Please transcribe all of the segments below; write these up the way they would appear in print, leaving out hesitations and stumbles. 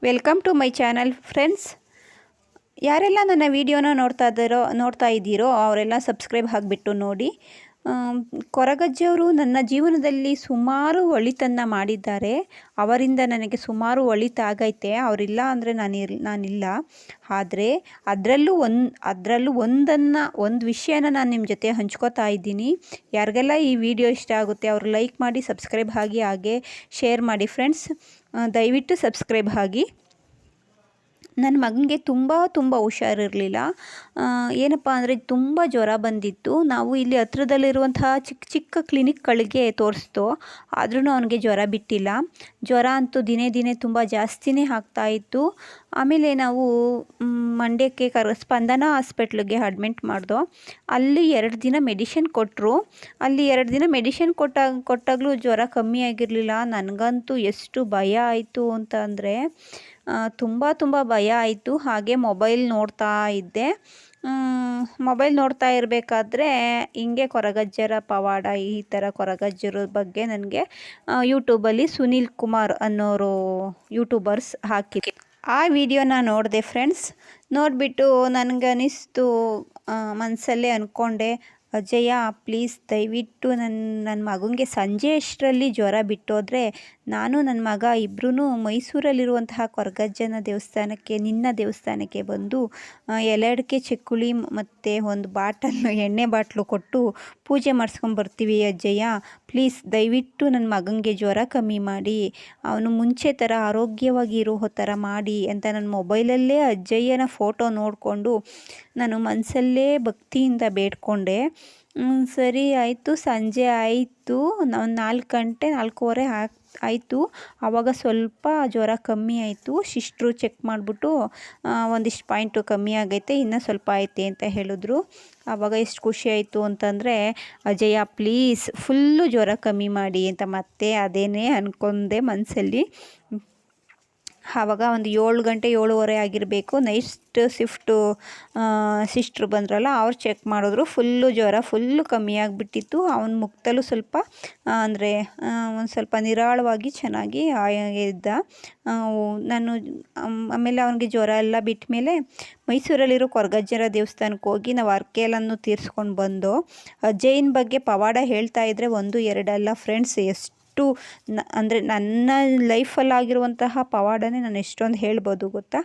Welcome to my channel friends. ಯಾರೆಲ್ಲ ನನ್ನ ವಿಡಿಯೋನ ನೋಡ್ತಾ ಇದ್ದೀರೋ ಅವರೆಲ್ಲ ಸಬ್ಸ್ಕ್ರೈಬ್ ಆಗಿಬಿಟ್ಟು ನೋಡಿ. ಕೊರಗಜ್ಜವರು ನನ್ನ ಜೀವನದಲ್ಲಿ ಸುಮಾರು ಒಳಿತನ್ನು ಮಾಡಿದ್ದಾರೆ. ಅವರಿಂದ ನನಗೆ ಸುಮಾರು ಒಳಿತಾಗೈತೆ. ಅವರಿಲ್ಲ ಅಂದರೆ ನಾನಿಲ್ಲ. ಆದರೆ ಅದರಲ್ಲೂ ಒಂದು ವಿಷಯನ ನಾನು ನಿಮ್ಮ ಜೊತೆ ಹಂಚ್ಕೋತಾ ಇದ್ದೀನಿ. ಯಾರಿಗೆಲ್ಲ ಈ ವಿಡಿಯೋ ಇಷ್ಟ ಆಗುತ್ತೆ ಅವರು ಲೈಕ್ ಮಾಡಿ, ಸಬ್ಸ್ಕ್ರೈಬ್ ಆಗಿ, ಹಾಗೆ ಶೇರ್ ಮಾಡಿ ಫ್ರೆಂಡ್ಸ್. ದಯವಿಟ್ಟು ಸಬ್ಸ್ಕ್ರೈಬ್ ಆಗಿ. ನನ್ನ ಮಗನಿಗೆ ತುಂಬ ಹುಷಾರಿರಲಿಲ್ಲ. ಏನಪ್ಪ ಅಂದರೆ ತುಂಬ ಜ್ವರ ಬಂದಿತ್ತು. ನಾವು ಇಲ್ಲಿ ಹತ್ರದಲ್ಲಿರುವಂತಹ ಚಿಕ್ಕ ಕ್ಲಿನಿಕ್ಗಳಿಗೆ ತೋರಿಸ್ತೋ, ಆದ್ರೂ ಅವನಿಗೆ ಜ್ವರ ಬಿಟ್ಟಿಲ್ಲ. ಜ್ವರ ಅಂತೂ ದಿನೇ ತುಂಬ ಜಾಸ್ತಿನೇ ಆಗ್ತಾಯಿತ್ತು. ಆಮೇಲೆ ನಾವು ಮಂಡ್ಯಕ್ಕೆ ಸ್ಪಂದನ ಹಾಸ್ಪಿಟ್ಲಿಗೆ ಅಡ್ಮಿಟ್ ಮಾಡ್ದೋ. ಅಲ್ಲಿ 2 ದಿನ ಮೆಡಿಷನ್ ಕೊಟ್ಟರು. ಅಲ್ಲಿ 2 ದಿನ ಮೆಡಿಷನ್ ಕೊಟ್ಟಾಗಲೂ ಜ್ವರ ಕಮ್ಮಿ ಆಗಿರಲಿಲ್ಲ. ನನಗಂತೂ ಎಷ್ಟು ಭಯ ಆಯಿತು ಅಂತ ಅಂದರೆ ತುಂಬ ಭಯ ಆಯಿತು. ಹಾಗೆ ಮೊಬೈಲ್ ನೋಡ್ತಾ ಇದ್ದೆ. ಮೊಬೈಲ್ ನೋಡ್ತಾ ಇರಬೇಕಾದ್ರೆ ಹಿಂಗೆ ಕೊರಗಜ್ಜರ ಪವಾಡ, ಈ ಥರ ಕೊರಗಜ್ಜರ ಬಗ್ಗೆ ನನಗೆ ಯೂಟ್ಯೂಬಲ್ಲಿ ಸುನೀಲ್ ಕುಮಾರ್ ಅನ್ನೋರು ಯೂಟ್ಯೂಬರ್ಸ್ ಹಾಕಿದ್ರು. ಆ ವಿಡಿಯೋನ ನೋಡಿದೆ ಫ್ರೆಂಡ್ಸ್. ನೋಡಿಬಿಟ್ಟು ನನಗನ್ನಿಸ್ತು, ಮನಸ್ಸಲ್ಲೇ ಅಂದ್ಕೊಂಡೆ, ಅಜಯ ಪ್ಲೀಸ್ ದಯವಿಟ್ಟು ನನ್ನ ಮಗನಿಗೆ ಸಂಜೆ ಅಷ್ಟರಲ್ಲಿ ಜ್ವರ ಬಿಟ್ಟೋದ್ರೆ ನಾನು ನನ್ನ ಮಗ ಇಬ್ಬರೂ ಮೈಸೂರಲ್ಲಿರುವಂತಹ ಕೊರಗಜ್ಜನ ದೇವಸ್ಥಾನಕ್ಕೆ, ನಿನ್ನ ದೇವಸ್ಥಾನಕ್ಕೆ ಬಂದು ಎಲೆಡಿಕೆ ಚಕ್ಕುಲಿ ಮತ್ತು ಒಂದು ಎಣ್ಣೆ ಬಾಟ್ಲು ಕೊಟ್ಟು ಪೂಜೆ ಮಾಡಿಸ್ಕೊಂಬರ್ತೀವಿ ಅಜ್ಜಯ್ಯ. ಪ್ಲೀಸ್ ದಯವಿಟ್ಟು ನನ್ನ ಮಗನಿಗೆ ಜ್ವರ ಕಮ್ಮಿ ಮಾಡಿ, ಅವನು ಮುಂಚೆ ಥರ ಆರೋಗ್ಯವಾಗಿ ಇರೋ ಥರ ಮಾಡಿ ಅಂತ ನನ್ನ ಮೊಬೈಲಲ್ಲೇ ಅಜ್ಜಯ್ಯನ ಫೋಟೋ ನೋಡಿಕೊಂಡು ನಾನು ಮನಸ್ಸಲ್ಲೇ ಭಕ್ತಿಯಿಂದ ಬೇಡ್ಕೊಂಡೆ. ಸರಿ ಆಯಿತು. ಸಂಜೆ ಆಯಿತು, ಒಂದು 4 ಗಂಟೆ 4:15 ಆಯಿತು. ಆವಾಗ ಸ್ವಲ್ಪ ಜ್ವರ ಕಮ್ಮಿ ಆಯಿತು. ಸಿಸ್ಟ್ರು ಚೆಕ್ ಮಾಡಿಬಿಟ್ಟು ಒಂದಿಷ್ಟು ಪಾಯಿಂಟು ಕಮ್ಮಿ ಆಗೈತೆ, ಇನ್ನೂ ಸ್ವಲ್ಪ ಐತೆ ಅಂತ ಹೇಳಿದ್ರು. ಆವಾಗ ಎಷ್ಟು ಖುಷಿ ಆಯಿತು ಅಂತಂದರೆ, ಅಜಯ ಪ್ಲೀಸ್ ಫುಲ್ಲು ಜ್ವರ ಕಮ್ಮಿ ಮಾಡಿ ಅಂತ ಮತ್ತೆ ಅದೇನೇ ಅಂದ್ಕೊಂಡೆ ಮನಸ್ಸಲ್ಲಿ. ಆವಾಗ ಒಂದು 7 ಗಂಟೆ 7:15 ಆಗಿರಬೇಕು. ನೈಟ್ ಶಿಫ್ಟು ಸಿಸ್ಟ್ರು ಬಂದ್ರಲ್ಲ, ಅವ್ರು ಚೆಕ್ ಮಾಡಿದ್ರು. ಜ್ವರ ಫುಲ್ಲು ಕಮ್ಮಿ ಆಗಿಬಿಟ್ಟಿತ್ತು. ಅವನ ಮುಖದಲ್ಲೂ ಸ್ವಲ್ಪ ಅಂದರೆ ಒಂದು ಸ್ವಲ್ಪ ನಿರಾಳವಾಗಿ ಚೆನ್ನಾಗಿ ಇದ್ದ. ಆಮೇಲೆ ಅವನಿಗೆ ಜ್ವರ ಎಲ್ಲ ಬಿಟ್ಟ ಮೇಲೆ ಮೈಸೂರಲ್ಲಿರೋ ಕೊರಗಜ್ಜರ ದೇವಸ್ಥಾನಕ್ಕೆ ಹೋಗಿ ನಾವು ಹರಕೆಯನ್ನು ತೀರಿಸ್ಕೊಂಡು ಬಂದು. ಅಜ್ಜಯ್ಯನ ಬಗ್ಗೆ ಪವಾಡ ಹೇಳ್ತಾ ಇದ್ದರೆ 1, 2 ಅಲ್ಲ ಫ್ರೆಂಡ್ಸ್, ಅಂದರೆ ನನ್ನ ಲೈಫಲ್ಲಾಗಿರುವಂತಹ ಪವಾಡನೇ ನಾನು ಎಷ್ಟೊಂದು ಹೇಳ್ಬೋದು ಗೊತ್ತಾ.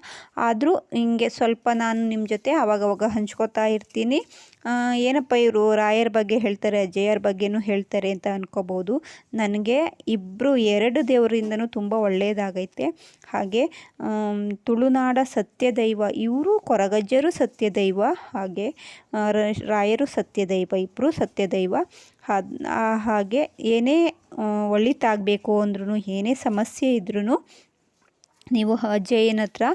ಆದರೂ ಹಿಂಗೆ ಸ್ವಲ್ಪ ನಾನು ನಿಮ್ಮ ಜೊತೆ ಆವಾಗವಾಗ ಹಂಚ್ಕೋತಾ ಇರ್ತೀನಿ. ಏನಪ್ಪ ಇವರು ರಾಯರ ಬಗ್ಗೆ ಹೇಳ್ತಾರೆ, ಅಜ್ಜಯ್ಯರ ಬಗ್ಗೆನೂ ಹೇಳ್ತಾರೆ ಅಂತ ಅನ್ಕೋಬೋದು. ನನಗೆ 2 ದೇವರಿಂದನೂ ತುಂಬ ಒಳ್ಳೆಯದಾಗೈತೆ. ಹಾಗೆ ತುಳುನಾಡ ಸತ್ಯದೈವ, ಇವರು ಕೊರಗಜ್ಜರು ಸತ್ಯದೈವ, ಹಾಗೆ ರಾಯರು ಸತ್ಯದೈವ, ಇಬ್ಬರು ಸತ್ಯದೈವ. ಹಾಗೆ ಏನೇ ಒಳಿತಾಗಬೇಕು ಅಂದ್ರೂ, ಏನೇ ಸಮಸ್ಯೆ ಇದ್ರೂ ನೀವು ಅಜ್ಜಯ್ಯನ ಹತ್ರ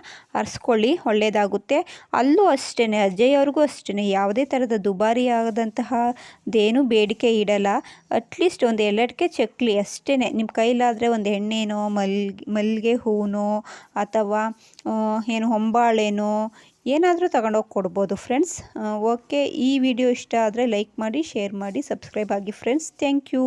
ಅರ್ಸ್ಕೊಳ್ಳಿ, ಒಳ್ಳೆಯದಾಗುತ್ತೆ. ಅಲ್ಲೂ ಅಷ್ಟೇ, ಅಜ್ಜಯ್ಯವ್ರಿಗೂ ಅಷ್ಟೇ ಯಾವುದೇ ಥರದ ದುಬಾರಿ ಆದಂತಹದ್ದೇನೂ ಬೇಡಿಕೆ ಇಡಲ್ಲ. ಅಟ್ಲೀಸ್ಟ್ ಒಂದು ಎಲೆಡಿಕೆ ಚಕ್ಲಿ ಅಷ್ಟೇ, ನಿಮ್ಮ ಕೈಲಾದರೆ ಒಂದು ಎಣ್ಣೆನೋ, ಮಲ್ಲಿಗೆ ಹೂವನೋ, ಅಥವಾ ಏನು ಹೊಂಬಾಳೆನೋ ಏನಾದರೂ ತಗೊಂಡೋಗಿ ಕೊಡ್ಬೋದು ಫ್ರೆಂಡ್ಸ್. ಓಕೆ, ಈ ವಿಡಿಯೋ ಇಷ್ಟ ಆದರೆ ಲೈಕ್ ಮಾಡಿ, ಶೇರ್ ಮಾಡಿ, ಸಬ್ಸ್ಕ್ರೈಬ್ ಆಗಿ ಫ್ರೆಂಡ್ಸ್. Thank you.